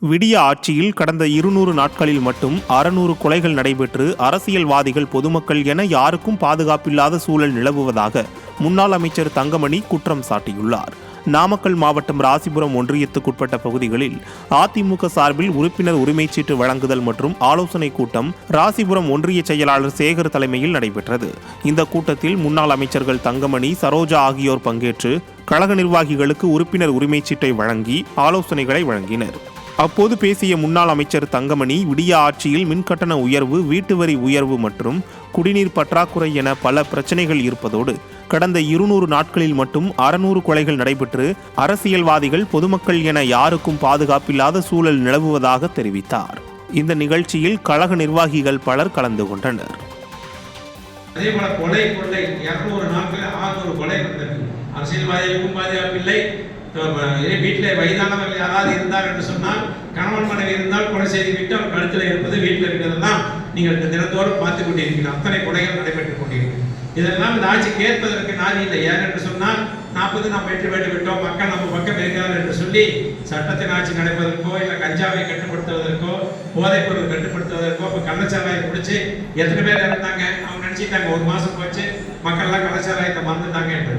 விடிய ஆட்சியில் கடந்த 200 நாட்களில் மட்டும் 600 கொலைகள் நடைபெற்று அரசியல்வாதிகள், பொதுமக்கள் என யாருக்கும் பாதுகாப்பில்லாத சூழல் நிலவுவதாக முன்னாள் அமைச்சர் தங்கமணி குற்றம் சாட்டியுள்ளார். நாமக்கல் மாவட்டம் ராசிபுரம் ஒன்றியத்துக்குட்பட்ட பகுதிகளில் அதிமுக சார்பில் உறுப்பினர் உரிமைச்சீட்டு வழங்குதல் மற்றும் ஆலோசனை கூட்டம் ராசிபுரம் ஒன்றிய செயலாளர் சேகர் தலைமையில் நடைபெற்றது. இந்த கூட்டத்தில் முன்னாள் அமைச்சர்கள் தங்கமணி, சரோஜா ஆகியோர் பங்கேற்று கழக நிர்வாகிகளுக்கு உறுப்பினர் உரிமைச்சீட்டை வழங்கி ஆலோசனைகளை வழங்கினர். அப்போது பேசிய முன்னாள் அமைச்சர் தங்கமணி, விடிய ஆட்சியில் மின்கட்டண உயர்வு, வீட்டு வரி உயர்வு மற்றும் குடிநீர் பற்றாக்குறை என பல பிரச்சனைகள் இருப்பதோடு கடந்த 200 நாட்களில் மட்டும் 600 கொலைகள் நடைபெற்று அரசியல்வாதிகள், பொதுமக்கள் என யாருக்கும் பாதுகாப்பில்லாத சூழல் நிலவுவதாக தெரிவித்தார். இந்த நிகழ்ச்சியில் கழக நிர்வாகிகள் பலர் கலந்து கொண்டனர். அதேபோல கொலை 200 நாட்களில் 600 கொலை நடந்திருக்கு. அரசியல்வாதிகளுக்கும் பாதுகாப்பில்லை. வீட்டில் வயதானவர்கள் யாராவது இருந்தார் என்று சொன்னால், கணவன் மனைவி இருந்தால் கொலை செய்து விட்டு அவர் கழுத்தில் இருப்பது, வீட்டில் இருக்கிறதெல்லாம் நீங்கள் தினத்தோறும் பார்த்து கொண்டிருக்கிறீர்கள். அத்தனை கொலைகள் நடைபெற்றுக் கொண்டிருக்கிறது. இதெல்லாம் இந்த ஆட்சி கேட்பதற்கு நாதி இல்லை. ஏன் என்று சொன்னால், 40 நாம் வெற்றி பெற்று விட்டோம், மக்கள் நம்ம பக்கம் இருக்கிறார் என்று சொல்லி சட்டத்தின் ஆட்சி நடப்பதற்கோ, இல்லை கஞ்சாவை கட்டுப்படுத்துவதற்கோ, போதைப் பொருள் கட்டுப்படுத்துவதற்கோ, இப்போ கள்ளச்சாராயை பிடிச்சி எத்தனை பேர் இருந்தாங்க, அவங்க நினைச்சிட்டாங்க 1 மாசம் போச்சு மக்கள்லாம் கள்ளச்சாராயத்தை மறந்துட்டாங்க என்று.